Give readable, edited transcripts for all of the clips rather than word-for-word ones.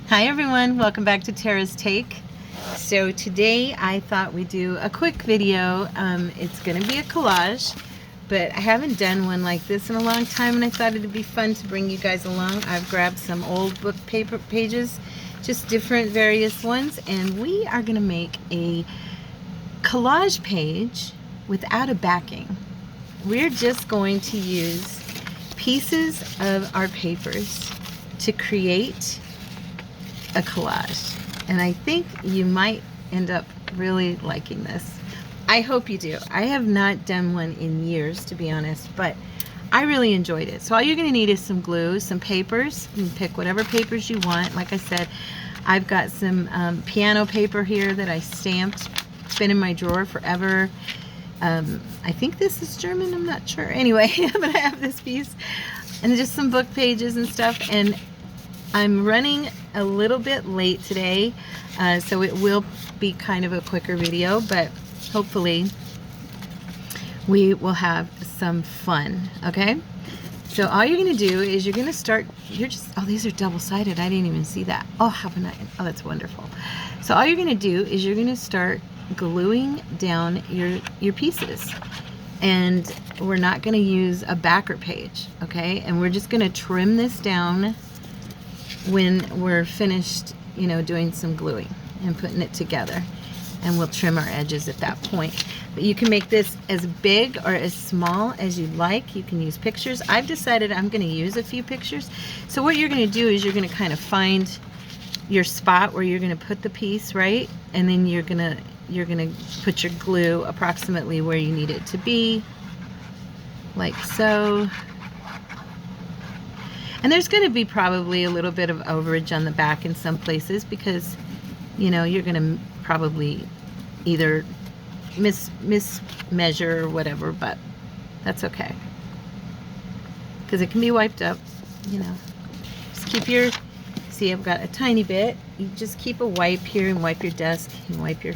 Hi everyone, welcome back to Tara's Take. So today I thought we'd do a quick video. It's going to be a collage, but I haven't done one like this in a long time, and I thought it'd be fun to bring you guys along. I've grabbed some old book paper pages, just different various ones, and we are going to make a collage page without a backing. We're just going to use pieces of our papers to create a collage, and I think you might end up really liking this. I hope you do. I have not done one in years, to be honest, but I really enjoyed it. So all you're going to need is some glue, some papers. You can pick whatever papers you want. Like I said, I've got some piano paper here that I stamped. It's been in my drawer forever. I think this is German, I'm not sure. Anyway, but I have this piece and just some book pages and stuff, and I'm running a little bit late today, so it will be kind of a quicker video, but hopefully we will have some fun. Okay, so all you're going to do is you're going to start, oh, these are double-sided, I didn't even see that. Oh, how about, oh, that's wonderful. So all you're going to do is you're going to start gluing down your pieces, and we're not going to use a backer page, okay, and we're just going to trim this down when we're finished, you know, doing some gluing and putting it together, and we'll trim our edges at that point. But you can make this as big or as small as you'd like. You can use pictures. I've decided I'm going to use a few pictures. So what you're going to do is you're going to kind of find your spot where you're going to put the piece, right? And then you're going to put your glue approximately where you need it to be, like so. And there's going to be probably a little bit of overage on the back in some places because, you know, you're going to probably either mismeasure or whatever, but that's okay because it can be wiped up, you know. Just keep your, see, I've got a tiny bit. You just keep a wipe here and wipe your desk and wipe your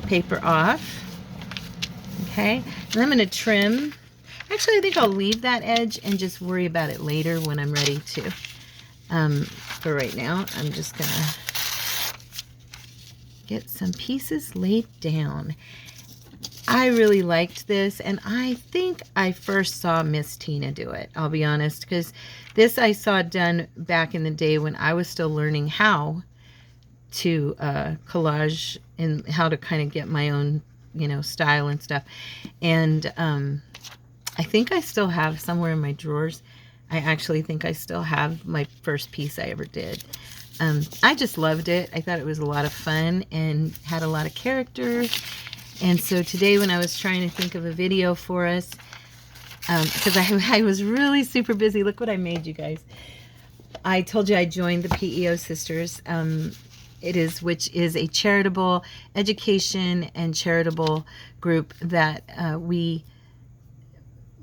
paper off. Okay, and I'm going to trim. Actually, I think I'll leave that edge and just worry about it later when I'm ready to. For right now, I'm just going to get some pieces laid down. I really liked this, and I think I first saw Miss Tina do it, I'll be honest, because this I saw done back in the day when I was still learning how to collage and how to kind of get my own, you know, style and stuff. And I think I still have somewhere in my drawers, I actually think I still have my first piece I ever did. I just loved it. I thought it was a lot of fun and had a lot of character. And so today when I was trying to think of a video for us, because I was really super busy, look what I made, you guys. I told you I joined the PEO Sisters, which is a charitable education and charitable group that we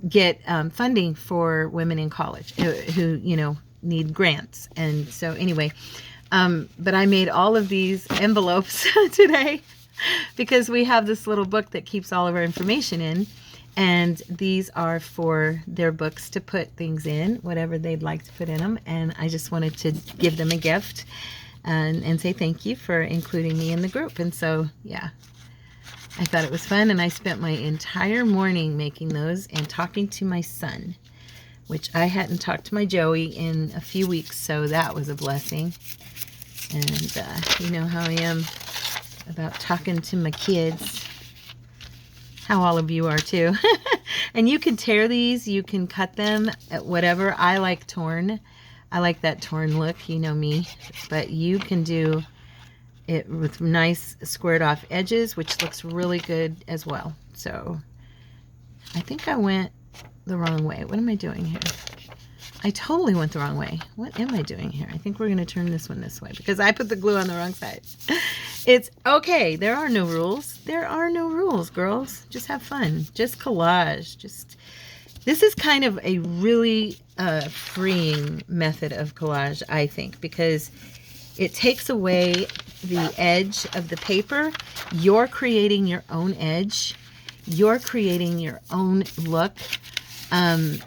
get funding for women in college who, you know, need grants. And so anyway, but I made all of these envelopes today because we have this little book that keeps all of our information in, and these are for their books to put things in, whatever they'd like to put in them. And I just wanted to give them a gift and say thank you for including me in the group. And so, yeah, I thought it was fun, and I spent my entire morning making those and talking to my son, which I hadn't talked to my Joey in a few weeks, so that was a blessing. And you know how I am about talking to my kids, how all of you are too. And you can tear these, you can cut them at whatever. I like torn. I like that torn look, you know me, but you can do it with nice squared off edges, which looks really good as well. So I think I went the wrong way. What am I doing here? I totally went the wrong way. What am I doing here? I think we're going to turn this one this way because I put the glue on the wrong side. It's okay. There are no rules. There are no rules, girls. Just have fun. Just collage. This is kind of a really freeing method of collage, I think, because it takes away the edge of the paper. You're creating your own edge. You're creating your own look. And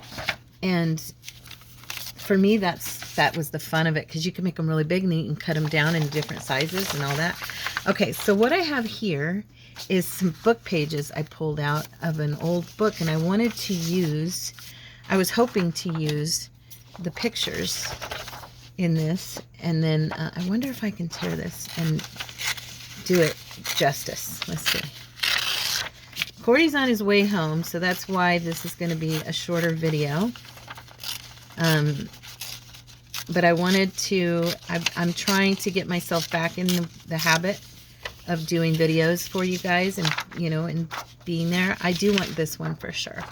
for me, that was the fun of it, because you can make them really big and you can cut them down in different sizes and all that. Okay, so what I have here is some book pages I pulled out of an old book, and I wanted to use, I was hoping to use the pictures in this, and then I wonder if I can tear this and do it justice. Let's see. Cordy's on his way home, so that's why this is going to be a shorter video. But I wanted to, I'm trying to get myself back in the habit of doing videos for you guys, and, you know, and being there. I do want this one for sure.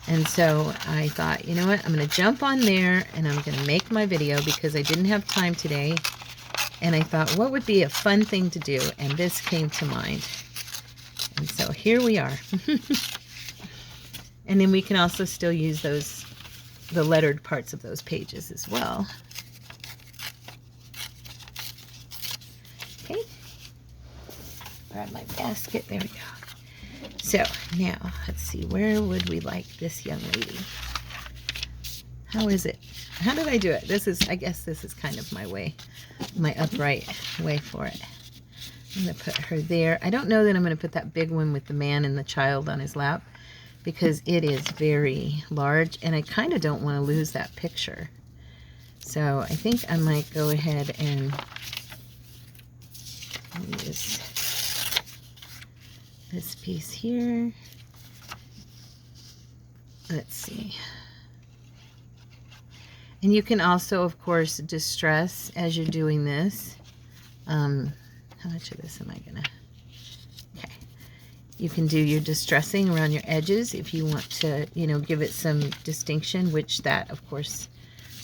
And so I thought, you know what, I'm going to jump on there and I'm going to make my video, because I didn't have time today. And I thought, what would be a fun thing to do? And this came to mind. And so here we are. And then we can also still use the lettered parts of those pages as well. Okay. Grab my basket. There we go. So now let's see, where would we like this young lady? How is it? How did I do it? This is, I guess this is kind of my way, my upright way for it. I'm going to put her there. I don't know that I'm going to put that big one with the man and the child on his lap, because it is very large and I kind of don't want to lose that picture. So I think I might go ahead and use this piece here. Let's see. And you can also, of course, distress as you're doing this. How much of this am I gonna? Okay. You can do your distressing around your edges if you want to, you know, give it some distinction, which that, of course,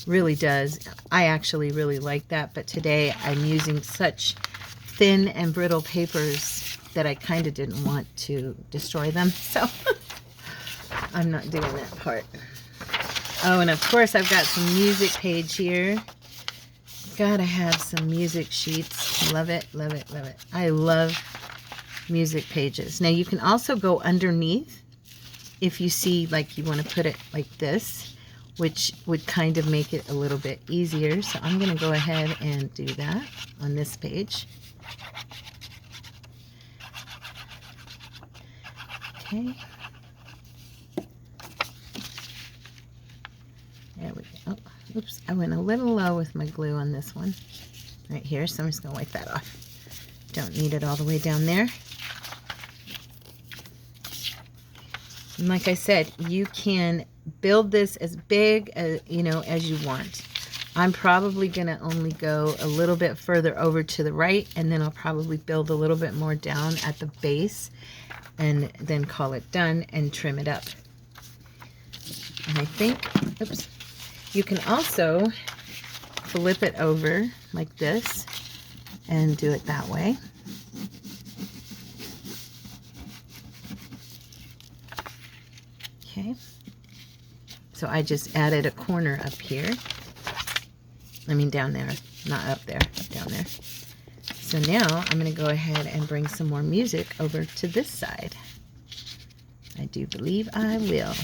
really does. I actually really like that, but today I'm using such thin and brittle papers that I kind of didn't want to destroy them, so I'm not doing that part. Oh, and of course I've got some music page here. Gotta have some music sheets. Love it, love it, love it. I love music pages. Now you can also go underneath if you see, like, you want to put it like this, which would kind of make it a little bit easier. So I'm going to go ahead and do that on this page. Okay. There we go. Oh, oops, I went a little low with my glue on this one right here, so I'm just going to wipe that off. Don't need it all the way down there. And like I said, you can build this as big as, you know, as you want. I'm probably going to only go a little bit further over to the right, and then I'll probably build a little bit more down at the base and then call it done and trim it up. And I think, oops, you can also flip it over like this and do it that way. Okay, so I just added a corner up here. I mean down there, not up there, down there. So now I'm going to go ahead and bring some more music over to this side. I do believe I will.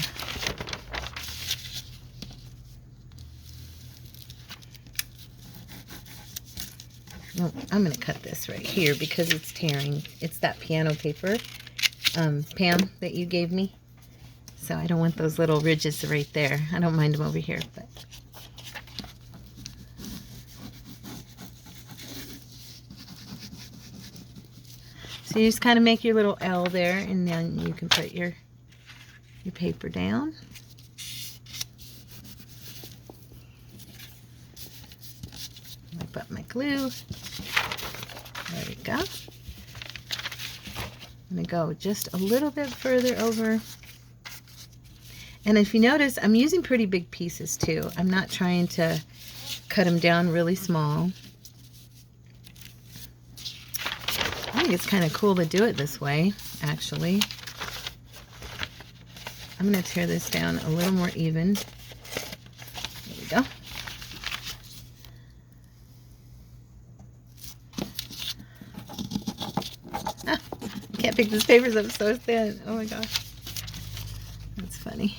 Oh, I'm going to cut this right here because it's tearing. It's that piano paper, Pam, that you gave me. So I don't want those little ridges right there. I don't mind them over here, but... So you just kind of make your little L there, and then you can put your paper down. Wipe up my glue. There we go. I'm going to go just a little bit further over. And if you notice, I'm using pretty big pieces too. I'm not trying to cut them down really small. I think it's kind of cool to do it this way, actually. I'm going to tear this down a little more even. There we go. Ah, I can't pick this paper up, so thin. Oh my gosh. That's funny.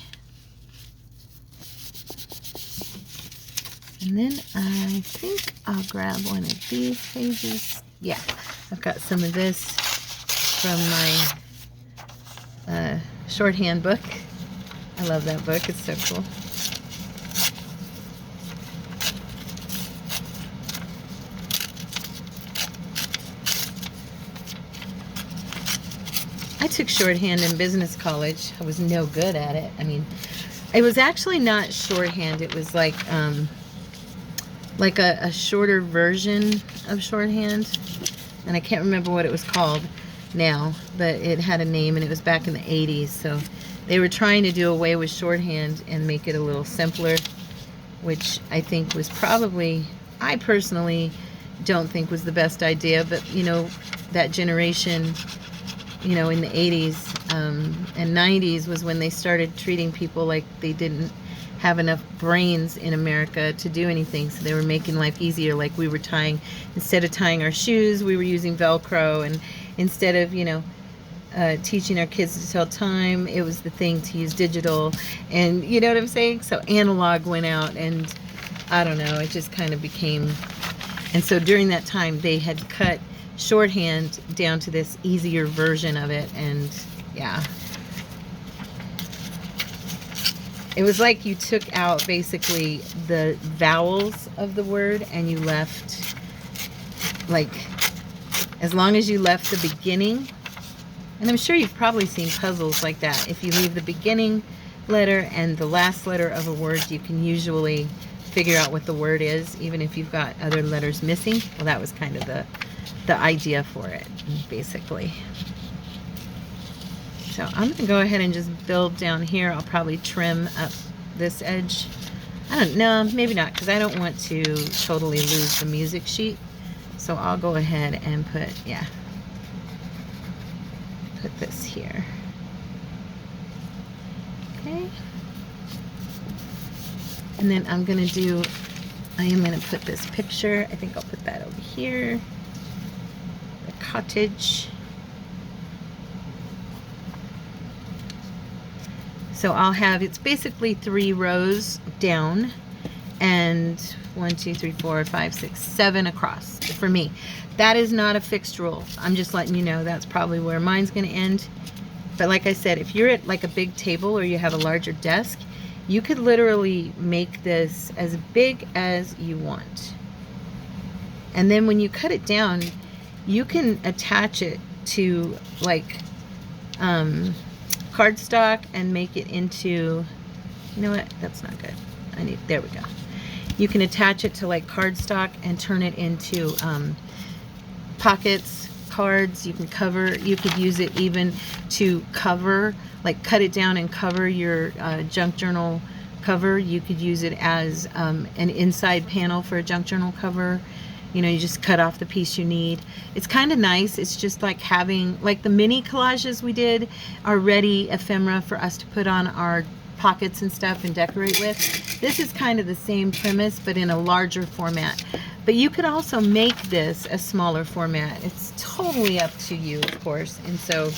And then I think I'll grab one of these pages. Yeah, I've got some of this from my shorthand book. I love that book. It's so cool. I took shorthand in business college. I was no good at it. I mean, it was actually not shorthand. It was like a shorter version of shorthand. And I can't remember what it was called now, but it had a name, and it was back in the 80s. So they were trying to do away with shorthand and make it a little simpler, which I think was probably, I personally don't think was the best idea. But, you know, that generation, you know, in the 80s and 90s was when they started treating people like they didn't have enough brains in America to do anything. So they were making life easier. Like we were tying, instead of tying our shoes, we were using Velcro. And instead of, you know, teaching our kids to tell time, it was the thing to use digital. And you know what I'm saying? So analog went out, and I don't know, it just kind of became, and so during that time they had cut shorthand down to this easier version of it. And yeah, it was like you took out basically the vowels of the word, and you left, like, as long as you left the beginning, and I'm sure you've probably seen puzzles like that. If you leave the beginning letter and the last letter of a word, you can usually figure out what the word is, even if you've got other letters missing. Well, that was kind of the idea for it, basically. So I'm going to go ahead and just build down here. I'll probably trim up this edge. I don't know, maybe not, because I don't want to totally lose the music sheet. So I'll go ahead and put, yeah, put this here. Okay. And then I'm going to do, I am going to put this picture, I think I'll put that over here. The cottage. So I'll have, it's basically 3 rows down and 1, 2, 3, 4, 5, 6, 7 across for me. That is not a fixed rule. I'm just letting you know that's probably where mine's going to end. But like I said, if you're at like a big table or you have a larger desk, you could literally make this as big as you want. And then when you cut it down, you can attach it to like cardstock and make it into, you know what, that's not good. There we go. You can attach it to like cardstock and turn it into pockets, cards. You can cover, you could use it even to cover, like cut it down and cover your junk journal cover. You could use it as an inside panel for a junk journal cover. You know, you just cut off the piece you need. It's kind of nice. It's just like having, like the mini collages we did are ready ephemera for us to put on our pockets and stuff and decorate with. This is kind of the same premise, but in a larger format. But you could also make this a smaller format. It's totally up to you, of course. And so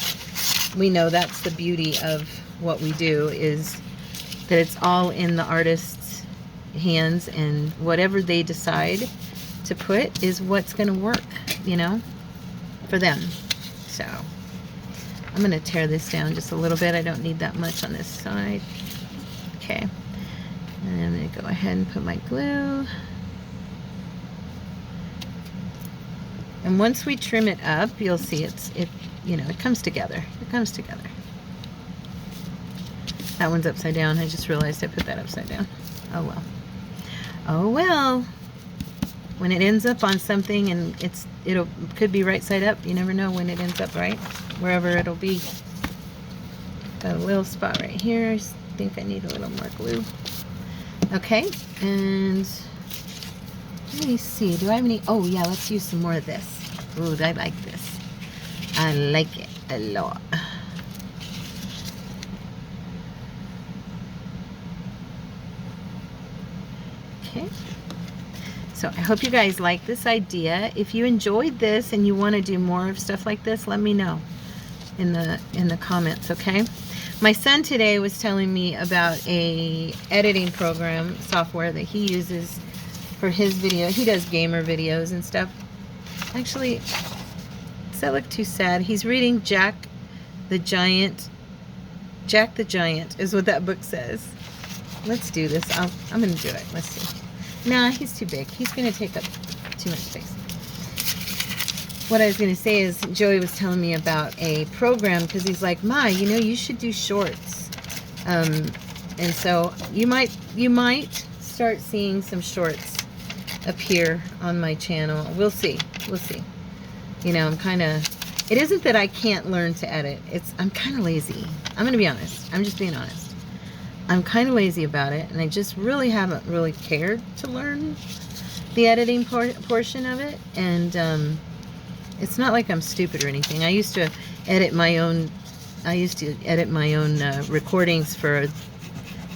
we know that's the beauty of what we do, is that it's all in the artist's hands, and whatever they decide to put is what's going to work, you know, for them. So I'm going to tear this down just a little bit. I don't need that much on this side. Okay. And I'm going to go ahead and put my glue. And once we trim it up, you'll see it you know, it comes together. It comes together. That one's upside down. I just realized I put that upside down. Oh well. Oh well. When it ends up on something and it could be right side up, you never know when it ends up, right? Wherever it'll be. Got a little spot right here. I think I need a little more glue. Okay, and let me see. Do I have any? Oh yeah, let's use some more of this. Ooh, I like this. I like it a lot. Okay. So I hope you guys like this idea. If you enjoyed this and you want to do more of stuff like this, let me know in the comments, okay? My son today was telling me about a editing program software that he uses for his video. He does gamer videos and stuff. Actually, does that look too sad? He's reading Jack the Giant. Jack the Giant is what that book says. Let's do this. I'm going to do it. Let's see. Nah, he's too big. He's going to take up too much space. What I was going to say is Joey was telling me about a program because he's like, Ma, you know, you should do shorts. And so you might start seeing some shorts appear on my channel. We'll see. We'll see. You know, it isn't that I can't learn to edit. I'm kind of lazy. I'm going to be honest. I'm just being honest. I'm kind of lazy about it, and I just really haven't really cared to learn the editing portion of it. And it's not like I'm stupid or anything. I used to edit my own recordings for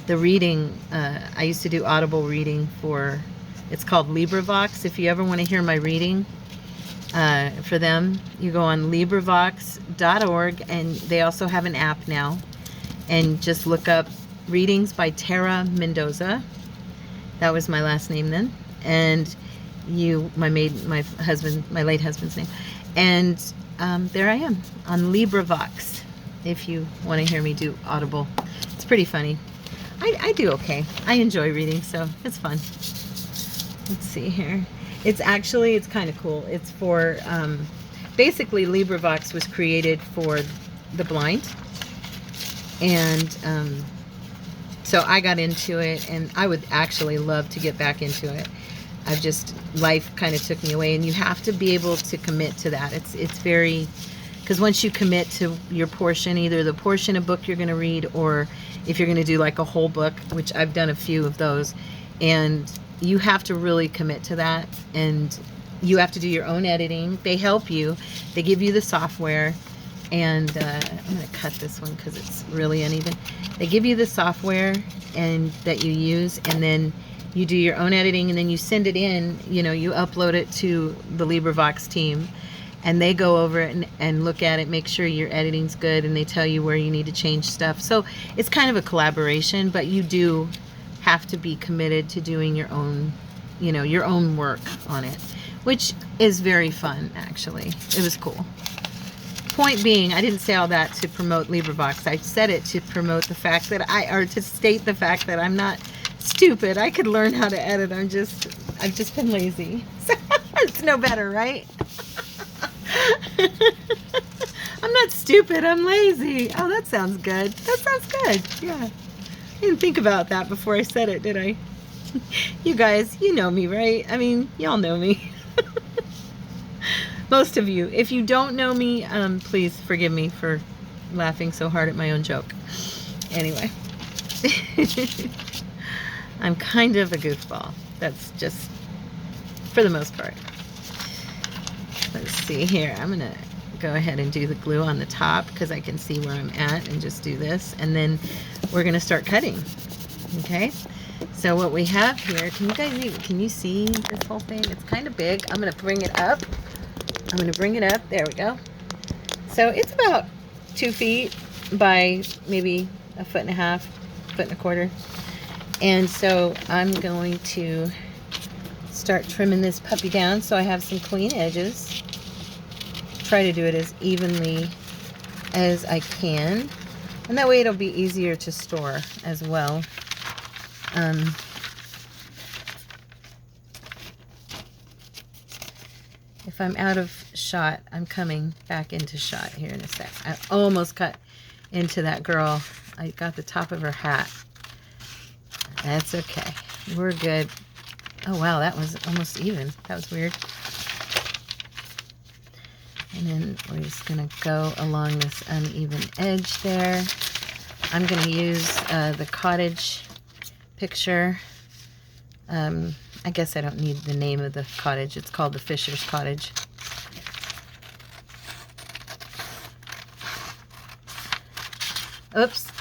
the reading. I used to do audible reading for, it's called LibriVox. If you ever want to hear my reading for them, you go on LibriVox.org, and they also have an app now, and just look up Readings by Tara Mendoza. That was my last name then, and my late husband's name, and there I am on LibriVox. If you want to hear me do audible, it's pretty funny. I do okay. I enjoy reading, so it's fun. Let's see here. It's kind of cool. It's for basically LibriVox was created for the blind, and so I got into it, and I would actually love to get back into it. Life kind of took me away, and you have to be able to commit to that. It's very, because once you commit to your portion, either the portion of book you're going to read, or if you're going to do like a whole book, which I've done a few of those, and you have to really commit to that, and you have to do your own editing. They help you. They give you the software, and I'm going to cut this one because it's really uneven. They give you the software and that you use, and then you do your own editing, and then you send it in, you know, you upload it to the LibriVox team, and they go over it and look at it, make sure your editing's good, and they tell you where you need to change stuff. So it's kind of a collaboration, but you do have to be committed to doing your own, you know, your own work on it, which is very fun, actually. It was cool. Point being, I didn't say all that to promote LibriVox. I said it to promote the fact that to state the fact that I'm not stupid. I could learn how to edit. I've just been lazy. So it's no better, right? I'm not stupid. I'm lazy. Oh, that sounds good. That sounds good. Yeah. I didn't think about that before I said it, did I? You guys, you know me, right? I mean, y'all know me. Most of you. If you don't know me, please forgive me for laughing so hard at my own joke. Anyway. I'm kind of a goofball. That's just for the most part. Let's see here. I'm going to go ahead and do the glue on the top because I can see where I'm at, and just do this. And then we're going to start cutting. Okay? So what we have here, can you see this whole thing? It's kind of big. I'm going to bring it up. There we go. So it's about 2 feet by maybe 1.5 1.25 feet. And so I'm going to start trimming this puppy down so I have some clean edges. Try to do it as evenly as I can, and that way it'll be easier to store as well. If I'm out of shot, I'm coming back into shot here in a sec. I almost cut into that girl. I got the top of her hat. That's okay. We're good. Oh wow, that was almost even. That was weird. And then we're just going to go along this uneven edge there. I'm going to use the cottage picture. I guess I don't need the name of the cottage. It's called the Fisher's Cottage. Oops.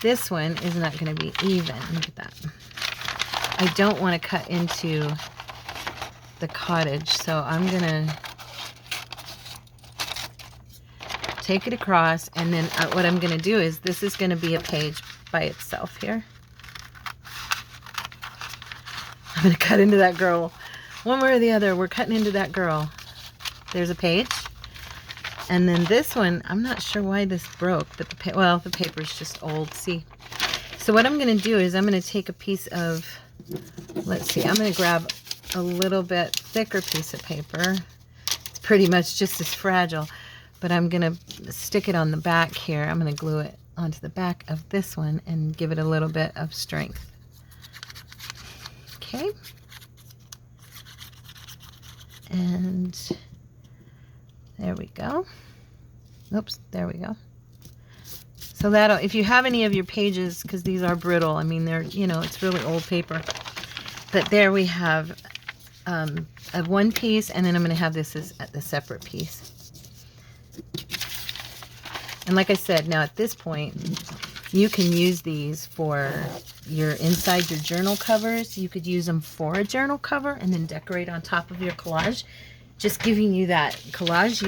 This one is not going to be even. Look at that. I don't want to cut into the cottage, so I'm going to take it across, and then what I'm going to do is, this is going to be a page by itself here. I'm going to cut into that girl. One way or the other, we're cutting into that girl. There's a page. And then this one, I'm not sure why this broke, but the paper's just old. See? So what I'm going to do is I'm going to take a piece of, let's see, I'm going to grab a little bit thicker piece of paper. It's pretty much just as fragile, but I'm going to stick it on the back here. I'm going to glue it onto the back of this one and give it a little bit of strength. Okay. And there we go. Oops, there we go. So that'll, if you have any of your pages, because these are brittle, I mean, they're, you know, it's really old paper. But there we have a one piece, and then I'm going to have this as a separate piece. And like I said, now at this point, you can use these for your inside your journal covers. You could use them for a journal cover and then decorate on top of your collage. Just giving you that collage.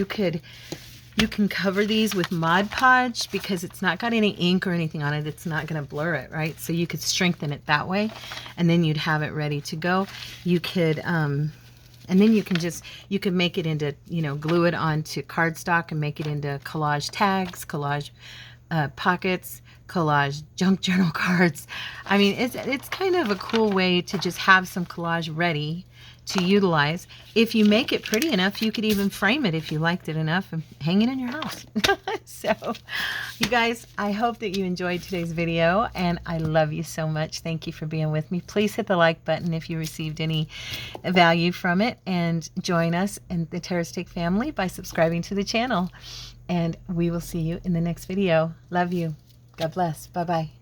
You can cover these with Mod Podge because it's not got any ink or anything on it. It's not going to blur it, right? So you could strengthen it that way, and then you'd have it ready to go. You could, and then you could make it into, you know, glue it onto cardstock and make it into collage tags, collage pockets, collage junk journal cards. I mean, it's kind of a cool way to just have some collage ready to utilize. If you make it pretty enough, you could even frame it if you liked it enough and hang it in your house. So, you guys, I hope that you enjoyed today's video, and I love you so much. Thank you for being with me. Please hit the like button if you received any value from it, and join us in the Terrastic family by subscribing to the channel. And we will see you in the next video. Love you. God bless. Bye-bye.